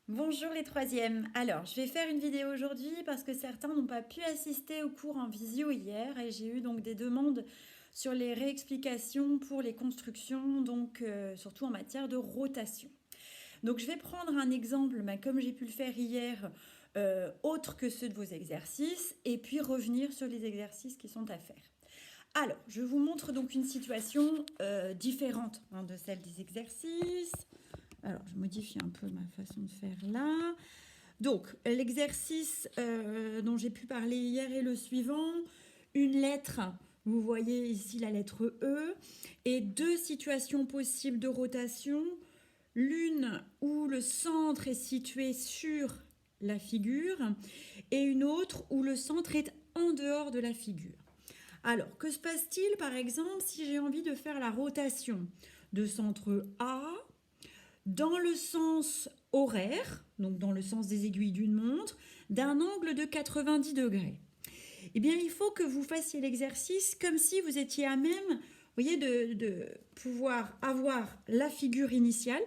Bonjour les troisièmes. Alors, je vais faire une vidéo aujourd'hui parce que certains n'ont pas pu assister au cours en visio hier et j'ai eu donc des demandes sur les réexplications pour les constructions, donc surtout en matière de rotation. Donc, je vais prendre un exemple, comme j'ai pu le faire hier, autre que ceux de vos exercices, et puis revenir sur les exercices qui sont à faire. Alors, je vous montre donc une situation différente de celle des exercices. Alors, je modifie un peu ma façon de faire là. Donc, l'exercice dont j'ai pu parler hier est le suivant. Une lettre, vous voyez ici la lettre E, et deux situations possibles de rotation. L'une où le centre est situé sur la figure et une autre où le centre est en dehors de la figure. Alors, que se passe-t-il par exemple si j'ai envie de faire la rotation de centre A dans le sens horaire, donc dans le sens des aiguilles d'une montre, d'un angle de 90 degrés? Eh bien, il faut que vous fassiez l'exercice comme si vous étiez à même, vous voyez, de pouvoir avoir la figure initiale,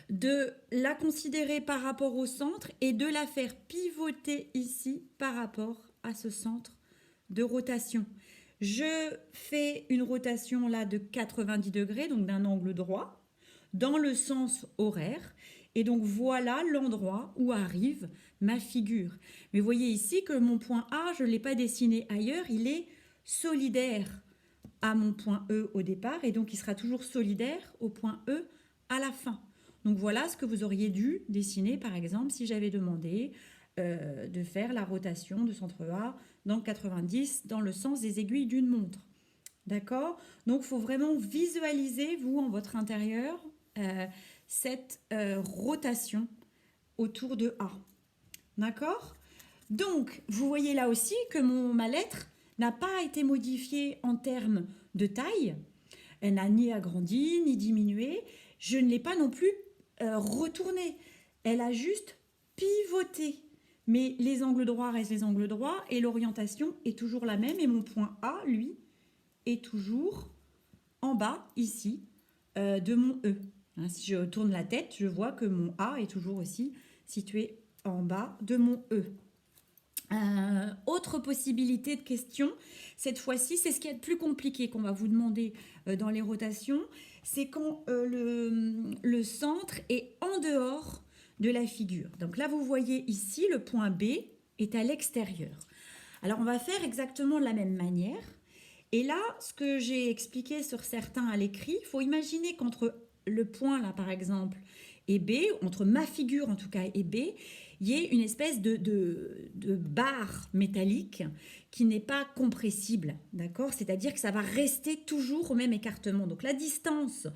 de la considérer par rapport au centre et de la faire pivoter ici par rapport à ce centre de rotation. Je fais une rotation là de 90 degrés, donc d'un angle droit, dans le sens horaire. Et donc voilà l'endroit où arrive ma figure. Mais vous voyez ici que mon point A, je ne l'ai pas dessiné ailleurs, il est solidaire à mon point E au départ et donc il sera toujours solidaire au point E à la fin. Donc voilà ce que vous auriez dû dessiner par exemple si j'avais demandé de faire la rotation de centre A dans 90 dans le sens des aiguilles d'une montre. D'accord? Donc il faut vraiment visualiser, vous, en votre intérieur, cette rotation autour de A. D'accord? Donc, vous voyez là aussi que ma lettre n'a pas été modifiée en termes de taille. Elle n'a ni agrandi, ni diminué. Je ne l'ai pas non plus retournée. Elle a juste pivoté. Mais les angles droits restent les angles droits et l'orientation est toujours la même. Et mon point A, lui, est toujours en bas, ici, de mon E. Hein, si je tourne la tête, je vois que mon A est toujours aussi situé en bas de mon E. Autre possibilité de question, cette fois-ci, c'est ce qui est le plus compliqué qu'on va vous demander dans les rotations, c'est quand le centre est en dehors de la figure. Donc là, vous voyez ici, le point B est à l'extérieur. Alors, on va faire exactement de la même manière. Et là, ce que j'ai expliqué sur certains à l'écrit, il faut imaginer qu'entre le point là, par exemple, et B, entre ma figure en tout cas et B, il y ait une espèce de barre métallique qui n'est pas compressible, d'accord? C'est-à-dire que ça va rester toujours au même écartement. Donc la distance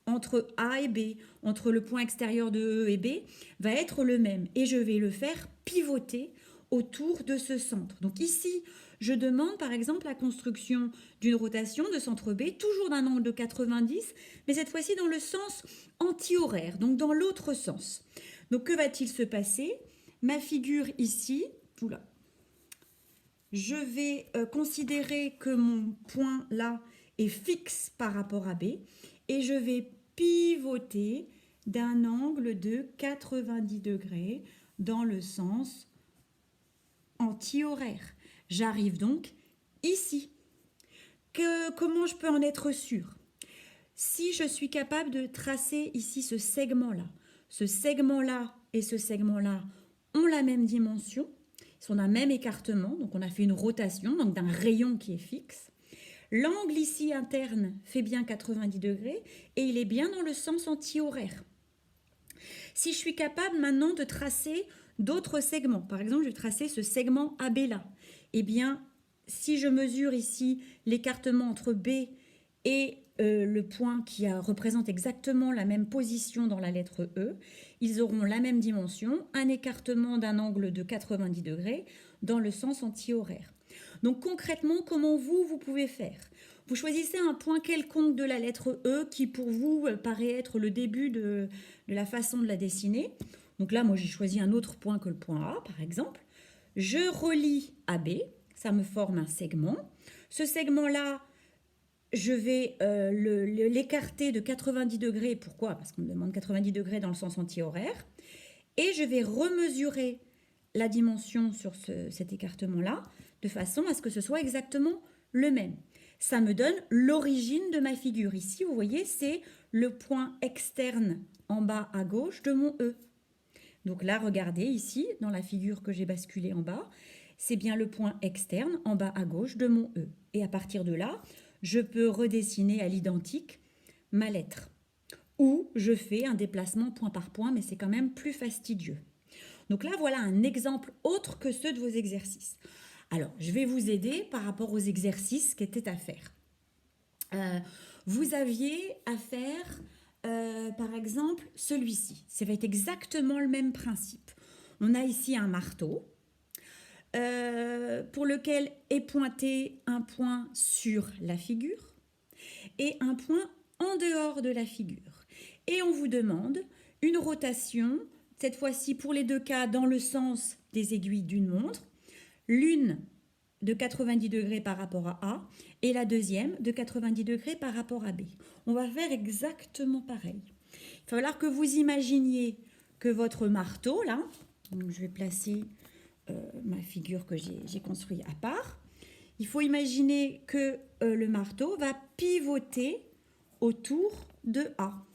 entre A et B, entre le point extérieur de E et B, va être le même. Et je vais le faire pivoter autour de ce centre. Donc ici, je demande par exemple la construction d'une rotation de centre B, toujours d'un angle de 90, mais cette fois-ci dans le sens anti-horaire, donc dans l'autre sens. Donc que va-t-il se passer? Ma figure ici, oula, je vais considérer que mon point là est fixe par rapport à B et je vais pivoter d'un angle de 90 degrés dans le sens anti-horaire. J'arrive donc ici. Comment je peux en être sûre? Si je suis capable de tracer ici ce segment-là et ce segment-là ont la même dimension, ils sont d'un même écartement, donc on a fait une rotation donc d'un rayon qui est fixe. L'angle ici interne fait bien 90 degrés et il est bien dans le sens anti-horaire. Si je suis capable maintenant de tracer d'autres segments, par exemple je vais tracer ce segment AB là, eh bien si je mesure ici l'écartement entre B et le point qui représente exactement la même position dans la lettre E, ils auront la même dimension, un écartement d'un angle de 90 degrés dans le sens anti-horaire. Donc concrètement, comment vous pouvez faire? Vous choisissez un point quelconque de la lettre E qui pour vous paraît être le début de la façon de la dessiner. Donc là, moi j'ai choisi un autre point que le point A, par exemple. Je relie AB, ça me forme un segment. Ce segment-là je vais l'écarter de 90 degrés. Pourquoi? Parce qu'on me demande 90 degrés dans le sens anti-horaire. Et je vais remesurer la dimension sur cet écartement-là, de façon à ce que ce soit exactement le même. Ça me donne l'origine de ma figure. Ici, vous voyez, c'est le point externe en bas à gauche de mon E. Donc là, regardez ici, dans la figure que j'ai basculée en bas, c'est bien le point externe en bas à gauche de mon E. Et à partir de là, je peux redessiner à l'identique ma lettre. Ou je fais un déplacement point par point, mais c'est quand même plus fastidieux. Donc là, voilà un exemple autre que ceux de vos exercices. Alors, je vais vous aider par rapport aux exercices qui étaient à faire. Vous aviez à faire, par exemple, celui-ci. Ça va être exactement le même principe. On a ici un marteau pour lequel est pointé un point sur la figure et un point en dehors de la figure. Et on vous demande une rotation, cette fois-ci pour les deux cas dans le sens des aiguilles d'une montre, l'une de 90 degrés par rapport à A et la deuxième de 90 degrés par rapport à B. On va faire exactement pareil. Il va falloir que vous imaginiez que votre marteau, là, donc je vais placer ma figure que j'ai construite à part, il faut imaginer que le marteau va pivoter autour de A,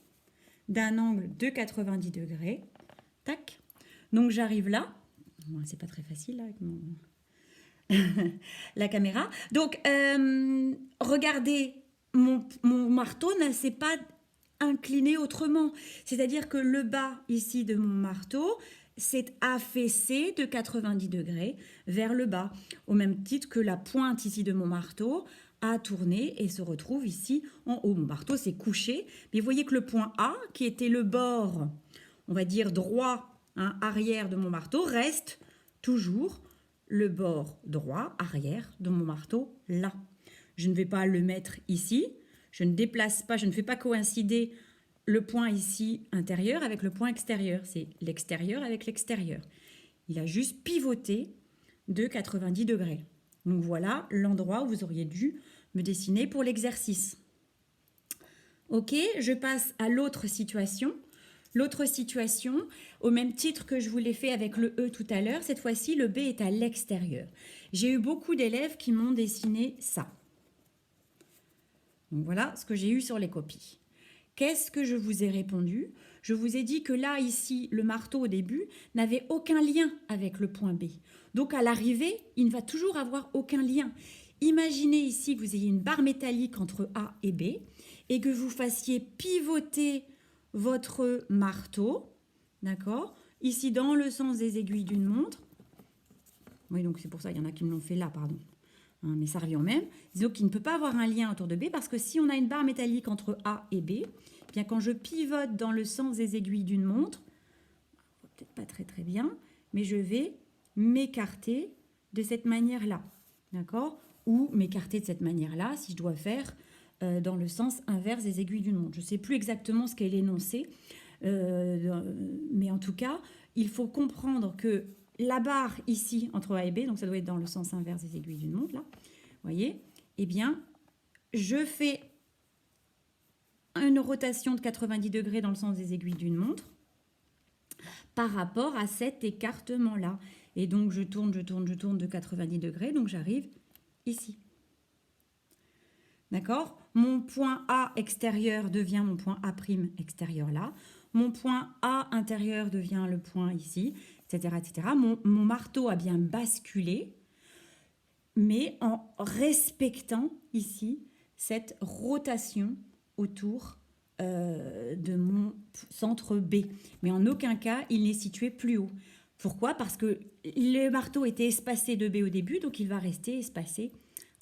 d'un angle de 90 degrés. Tac. Donc j'arrive là. Bon, c'est pas très facile là, avec mon... la caméra. Donc, regardez, mon marteau ne s'est pas incliné autrement. C'est-à-dire que le bas ici de mon marteau s'est affaissé de 90 degrés vers le bas, au même titre que la pointe ici de mon marteau a tourné et se retrouve ici en haut. Mon marteau s'est couché, mais vous voyez que le point A, qui était le bord, on va dire droit, arrière de mon marteau, reste toujours le bord droit, arrière de mon marteau, là. Je ne vais pas le mettre ici, je ne déplace pas, je ne fais pas coïncider le point ici intérieur avec le point extérieur. C'est l'extérieur avec l'extérieur. Il a juste pivoté de 90 degrés. Donc voilà l'endroit où vous auriez dû me dessiner pour l'exercice. Ok, je passe à l'autre situation. L'autre situation, au même titre que je vous l'ai fait avec le E tout à l'heure, cette fois-ci, le B est à l'extérieur. J'ai eu beaucoup d'élèves qui m'ont dessiné ça. Donc voilà ce que j'ai eu sur les copies. Qu'est-ce que je vous ai répondu? Je vous ai dit que là, ici, le marteau au début n'avait aucun lien avec le point B. Donc à l'arrivée, il ne va toujours avoir aucun lien. Imaginez ici que vous ayez une barre métallique entre A et B et que vous fassiez pivoter votre marteau, d'accord, ici dans le sens des aiguilles d'une montre. Oui, donc c'est pour ça, il y en a qui me l'ont fait là, pardon. Mais ça revient au même. Donc, il ne peut pas avoir un lien autour de B parce que si on a une barre métallique entre A et B, eh bien quand je pivote dans le sens des aiguilles d'une montre, peut-être pas très très bien, mais je vais m'écarter de cette manière-là, d'accord? Ou m'écarter de cette manière-là si je dois faire dans le sens inverse des aiguilles d'une montre. Je ne sais plus exactement ce qu'est l'énoncé, mais en tout cas, il faut comprendre que la barre ici entre A et B, donc ça doit être dans le sens inverse des aiguilles d'une montre, là, voyez, eh bien, je fais une rotation de 90 degrés dans le sens des aiguilles d'une montre par rapport à cet écartement-là. Et donc, je tourne de 90 degrés, donc j'arrive ici. D'accord? Mon point A extérieur devient mon point A' extérieur là. Mon point A intérieur devient le point ici, etc. etc. Mon marteau a bien basculé, mais en respectant ici cette rotation autour de mon centre B. Mais en aucun cas, il n'est situé plus haut. Pourquoi? Parce que le marteau était espacé de B au début, donc il va rester espacé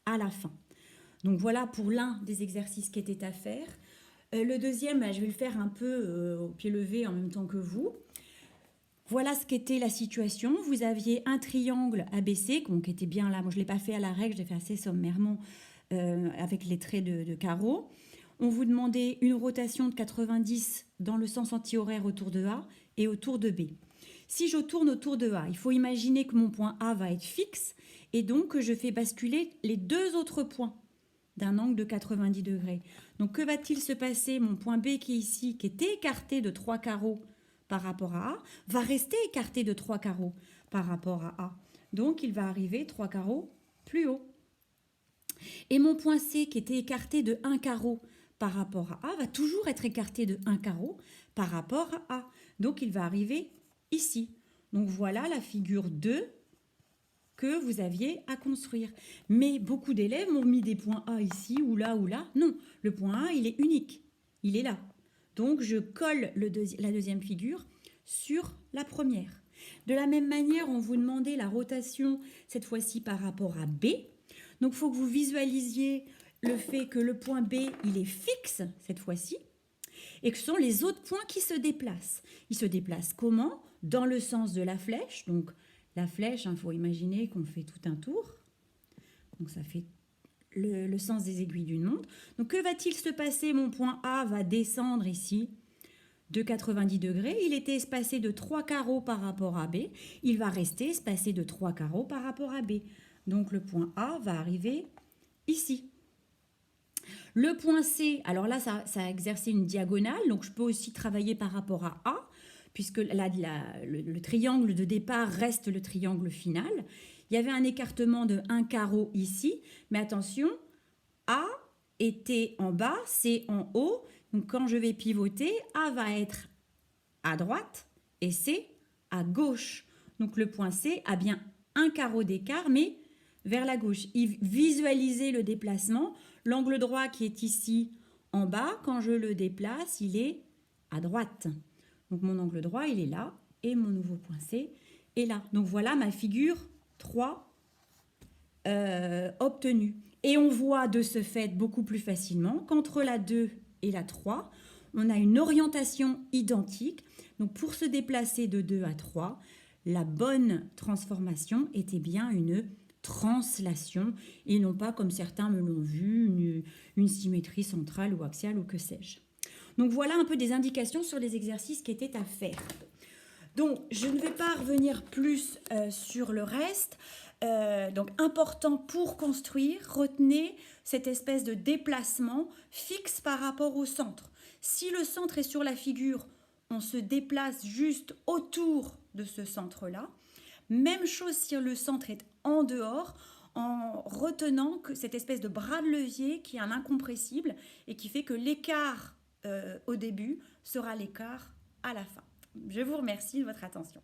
à la fin. Donc voilà pour l'un des exercices qui était à faire. Le deuxième, je vais le faire un peu au pied levé en même temps que vous. Voilà ce qu'était la situation. Vous aviez un triangle ABC, qui était bien là. Moi, je ne l'ai pas fait à la règle, je l'ai fait assez sommairement avec les traits de carreau. On vous demandait une rotation de 90 dans le sens anti-horaire autour de A et autour de B. Si je tourne autour de A, il faut imaginer que mon point A va être fixe et donc que je fais basculer les deux autres points. d'un angle de 90 degrés. Donc, que va-t-il se passer? Mon point B qui est ici, qui était écarté de 3 carreaux par rapport à A, va rester écarté de 3 carreaux par rapport à A. Donc, il va arriver 3 carreaux plus haut. Et mon point C, qui était écarté de 1 carreau par rapport à A, va toujours être écarté de 1 carreau par rapport à A. Donc, il va arriver ici. Donc, voilà la figure 2 que vous aviez à construire. Mais beaucoup d'élèves m'ont mis des points A ici, ou là, ou là. Non, le point A, il est unique. Il est là. Donc, je colle la deuxième figure sur la première. De la même manière, on vous demandait la rotation, cette fois-ci par rapport à B. Donc, il faut que vous visualisiez le fait que le point B, il est fixe, cette fois-ci, et que ce sont les autres points qui se déplacent. Ils se déplacent comment? Dans le sens de la flèche. Donc, la flèche, il faut imaginer qu'on fait tout un tour. Donc, ça fait le sens des aiguilles d'une montre. Donc, que va-t-il se passer? Mon point A va descendre ici de 90 degrés. Il était espacé de 3 carreaux par rapport à B. Il va rester espacé de 3 carreaux par rapport à B. Donc, le point A va arriver ici. Le point C, alors là, ça a exercé une diagonale. Donc, je peux aussi travailler par rapport à A, puisque là, le triangle de départ reste le triangle final. Il y avait un écartement de 1 carreau ici, mais attention, A était en bas, C en haut. Donc, quand je vais pivoter, A va être à droite et C à gauche. Donc, le point C a bien 1 carreau d'écart, mais vers la gauche. Visualisez le déplacement. L'angle droit qui est ici en bas, quand je le déplace, il est à droite. Donc, mon angle droit, il est là et mon nouveau point C est là. Donc, voilà ma figure 3 obtenue. Et on voit de ce fait beaucoup plus facilement qu'entre la 2 et la 3, on a une orientation identique. Donc, pour se déplacer de 2 à 3, la bonne transformation était bien une translation et non pas, comme certains me l'ont vu, une symétrie centrale ou axiale ou que sais-je. Donc, voilà un peu des indications sur les exercices qui étaient à faire. Donc, je ne vais pas revenir plus sur le reste. Donc, important pour construire, retenez cette espèce de déplacement fixe par rapport au centre. Si le centre est sur la figure, on se déplace juste autour de ce centre-là. Même chose si le centre est en dehors, en retenant que cette espèce de bras de levier qui est un incompressible et qui fait que l'écart au début sera l'écart à la fin. Je vous remercie de votre attention.